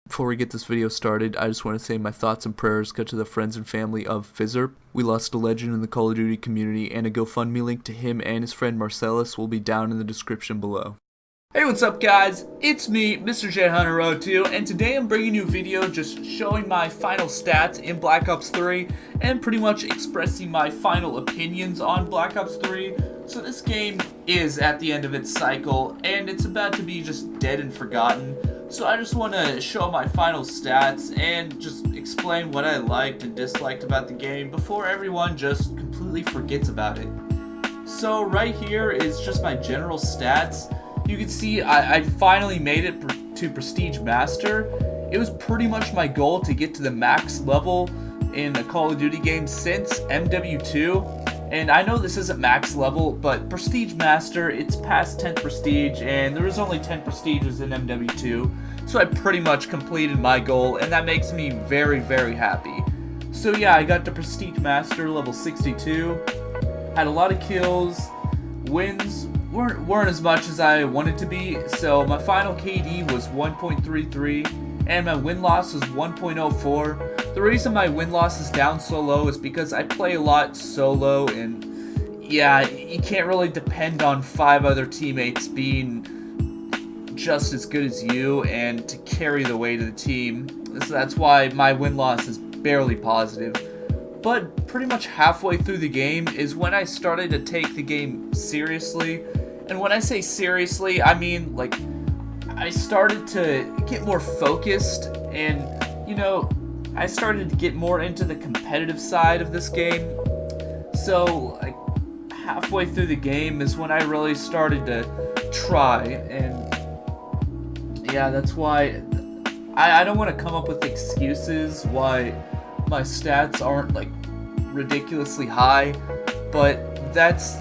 Before we get this video started, I just want to say my thoughts and prayers go to the friends and family of Fizzerp. We lost a legend in the Call of Duty community, and a GoFundMe link to him and his friend Marcellus will be down in the description below. Hey, what's up guys? It's me, Mr. J Hunter 02, and today I'm bringing you a video just showing my final stats in Black Ops 3 and pretty much expressing my final opinions on Black Ops 3. So this game is at the end of its cycle and it's about to be just dead and forgotten. So I just want to show my final stats and just explain what I liked and disliked about the game before everyone just completely forgets about it. So right here is just my general stats. You can see I finally made it to Prestige Master. It was pretty much my goal to get to the max level in a Call of Duty game since MW2. And I know this isn't max level, but Prestige Master, it's past 10th Prestige, and there was only 10 Prestiges in MW2. So I pretty much completed my goal, and that makes me very, very happy. So yeah, I got to Prestige Master level 62. Had a lot of kills. Wins weren't as much as I wanted to be, so my final KD was 1.33 and my win-loss was 1.04. The reason my win-loss is down so low is because I play a lot solo, and yeah, you can't really depend on 5 other teammates being just as good as you and to carry the weight of the team. So that's why my win-loss is barely positive. But pretty much halfway through the game is when I started to take the game seriously. And when I say seriously, I mean like I started to get more focused and, you know, I started to get more into the competitive side of this game. So like halfway through the game is when I really started to try, and yeah, that's why I don't want to come up with excuses why my stats aren't like ridiculously high, but that's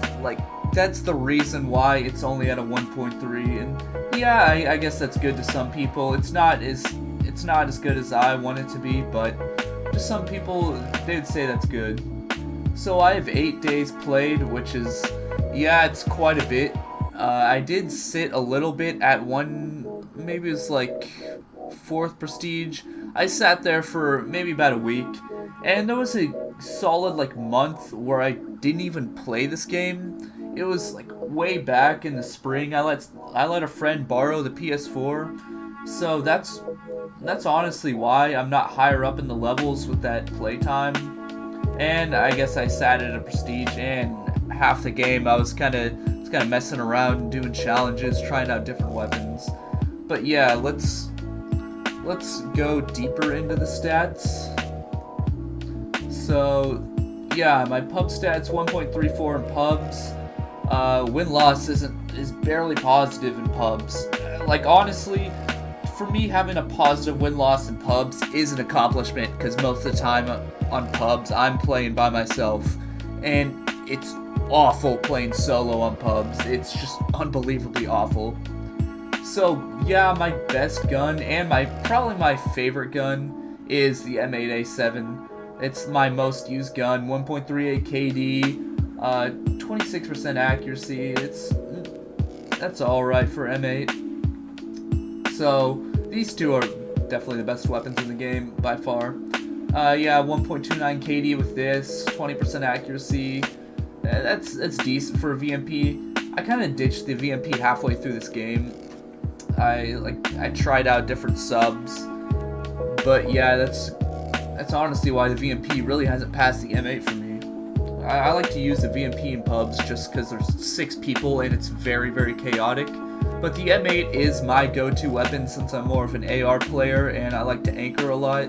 the reason why it's only at a 1.3. and yeah, I guess that's good to some people. It's not as good as I want it to be, but to some people they'd say that's good. So I have 8 days played, which is, yeah, it's quite a bit. I did sit a little bit at maybe it was like 4th Prestige. I sat there for maybe about a week, and there was a solid like month where I didn't even play this game. It was like way back in the spring. I let a friend borrow the PS4, so that's honestly why I'm not higher up in the levels with that playtime. And I guess I sat at a Prestige, and half the game I was kind of messing around, doing challenges, trying out different weapons. But yeah, let's go deeper into the stats. So yeah, my pub stats 1.34 in pubs. Win-loss is barely positive in pubs. Like honestly, for me, having a positive win-loss in pubs is an accomplishment, because most of the time on pubs I'm playing by myself, and it's awful playing solo on pubs. It's just unbelievably awful. So yeah, my best gun and probably my favorite gun is the M8A7. It's my most used gun. 1.38 KD, 26% accuracy. That's all right for M8. So these two are definitely the best weapons in the game by far. Yeah, 1.29 KD with this, 20% accuracy. That's decent for a VMP. I kind of ditched the VMP halfway through this game. I tried out different subs, but yeah, that's honestly why the VMP really hasn't passed the M8 for me. I like to use the VMP in pubs just because there's 6 people and it's very, very chaotic. But the M8 is my go-to weapon since I'm more of an AR player and I like to anchor a lot.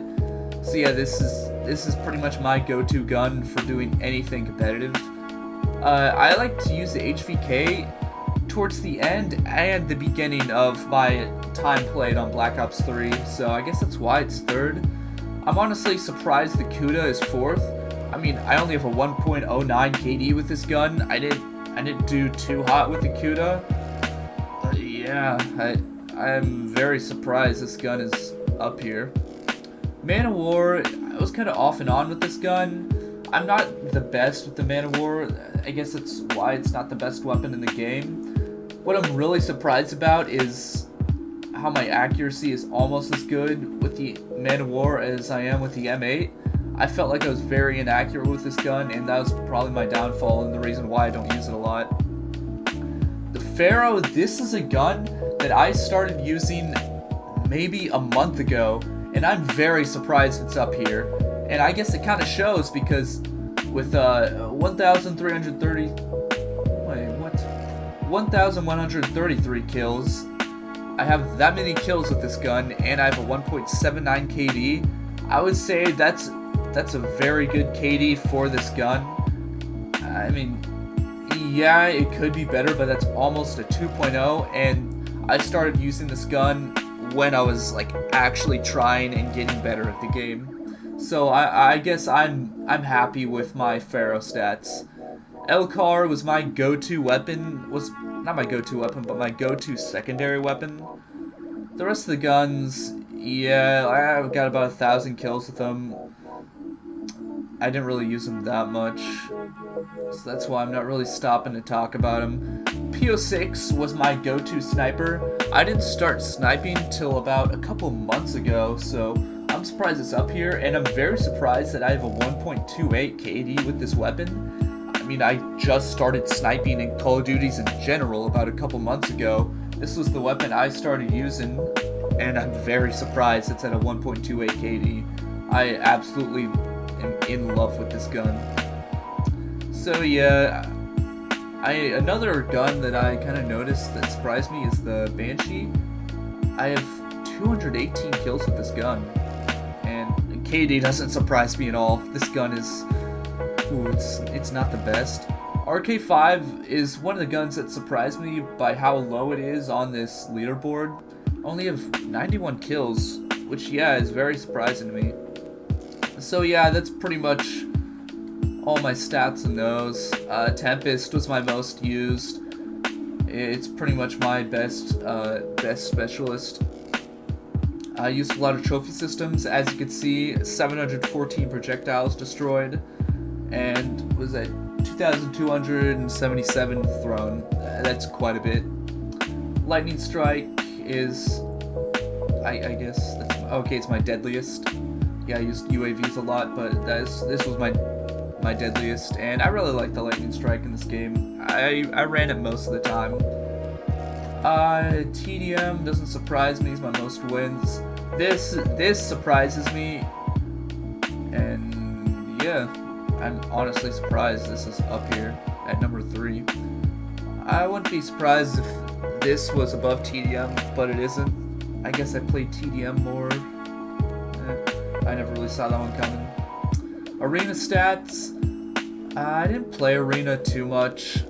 So yeah, this is pretty much my go-to gun for doing anything competitive. I like to use the HVK towards the end and the beginning of my time played on Black Ops 3, so I guess that's why it's 3rd. I'm honestly surprised the Kuda is 4th. I mean, I only have a 1.09 KD with this gun. I didn't do too hot with the Kuda. Yeah, I'm very surprised this gun is up here. Man of War, I was kind of off and on with this gun. I'm not the best with the Man of War. I guess that's why it's not the best weapon in the game. What I'm really surprised about is how my accuracy is almost as good with the Man of War as I am with the M8. I felt like I was very inaccurate with this gun, and that was probably my downfall and the reason why I don't use it a lot. The Pharaoh, this is a gun that I started using maybe a month ago, and I'm very surprised it's up here. And I guess it kind of shows because with 1,133 kills, I have that many kills with this gun, and I have a 1.79 KD. I would say that's a very good KD for this gun. I mean, yeah, it could be better, but that's almost a 2.0, and I started using this gun when I was like actually trying and getting better at the game. So I guess I'm happy with my Pharaoh stats. Elcar was my go-to weapon, was not my go-to weapon, but my go-to secondary weapon. The rest of the guns, yeah, I've got about 1,000 kills with them. I didn't really use them that much, so that's why I'm not really stopping to talk about them. P06 was my go-to sniper. I didn't start sniping till about a couple months ago, so I'm surprised it's up here, and I'm very surprised that I have a 1.28 KD with this weapon. I mean, I just started sniping in Call of Duties in general about a couple months ago. This was the weapon I started using, and I'm very surprised it's at a 1.28 KD. I absolutely am in love with this gun. So yeah, another gun that I kind of noticed that surprised me is the Banshee. I have 218 kills with this gun, and KD doesn't surprise me at all. This gun is, ooh, it's not the best. RK5 is one of the guns that surprised me by how low it is on this leaderboard. I only have 91 kills, which yeah, is very surprising to me. So yeah, that's pretty much all my stats in those. Tempest was my most used. It's pretty much my best specialist. I used a lot of trophy systems. As you can see, 714 projectiles destroyed, and was at 2,277 thrown. That's quite a bit. Lightning Strike is, I guess that's okay. It's my deadliest. Yeah, I used UAVs a lot, but this was my deadliest, and I really like the Lightning Strike in this game. I ran it most of the time. TDM doesn't surprise me. It's my most wins. This surprises me, and yeah, I'm honestly surprised this is up here at number 3. I wouldn't be surprised if this was above TDM, but it isn't. I guess I played TDM more. I never really saw that one coming. Arena stats. I didn't play Arena too much.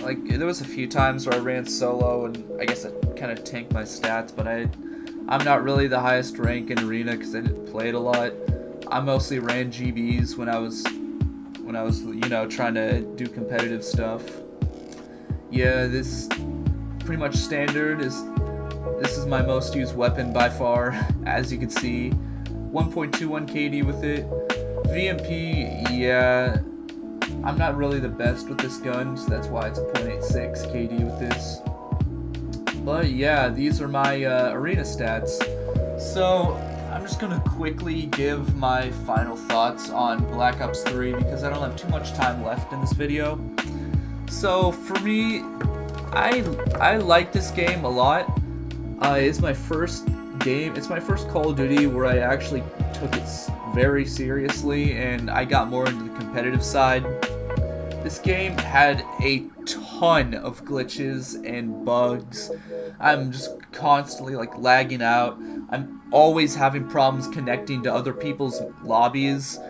Like, there was a few times where I ran solo, and I guess it kind of tanked my stats, but I'm not really the highest rank in Arena because I didn't play it a lot. I mostly ran GBs when I was you know, trying to do competitive stuff. Yeah, this pretty much standard is. This is my most used weapon by far, as you can see. 1.21 KD with it. VMP, yeah, I'm not really the best with this gun, so that's why it's a 0.86 KD with this. But yeah, these are my arena stats. So I'm just gonna quickly give my final thoughts on Black Ops 3 because I don't have too much time left in this video. So for me, I like this game a lot. It's my first game. It's my first Call of Duty where I actually took it very seriously and I got more into the competitive side. This game had a ton of glitches and bugs. I'm just constantly like lagging out. I'm always having problems connecting to other people's lobbies,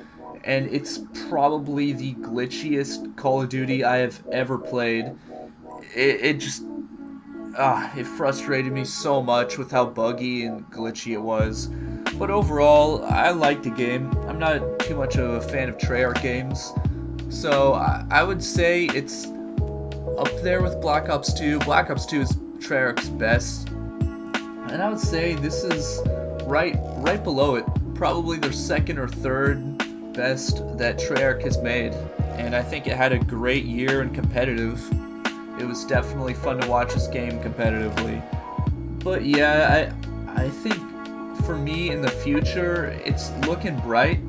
and it's probably the glitchiest Call of Duty I have ever played. It frustrated me so much with how buggy and glitchy it was. But overall, I like the game. I'm not too much of a fan of Treyarch games, so I would say it's up there with Black Ops 2. Black Ops 2 is Treyarch's best, and I would say this is right below it. Probably their second or third best that Treyarch has made, and I think it had a great year in competitive. It was definitely fun to watch this game competitively. But yeah, I think for me in the future, it's looking bright.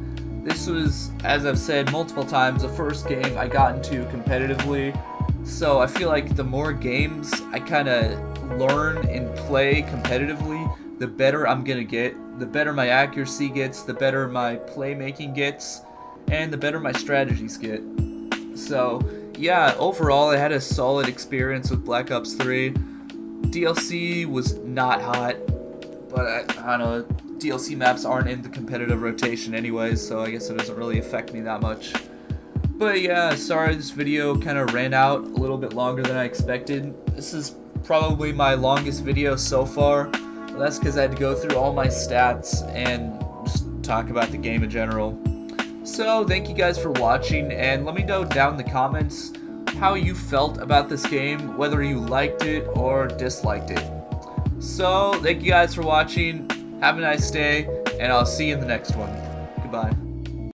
This was, as I've said multiple times, the first game I got into competitively. So I feel like the more games I kind of learn and play competitively, the better I'm going to get. The better my accuracy gets, the better my playmaking gets, and the better my strategies get. So yeah, overall I had a solid experience with Black Ops 3. DLC was not hot, but I don't know, DLC maps aren't in the competitive rotation anyways, so I guess it doesn't really affect me that much. But yeah, sorry this video kind of ran out a little bit longer than I expected. This is probably my longest video so far. But that's because I had to go through all my stats and just talk about the game in general. So thank you guys for watching, and let me know down in the comments how you felt about this game, whether you liked it or disliked it. So thank you guys for watching, have a nice day, and I'll see you in the next one. Goodbye.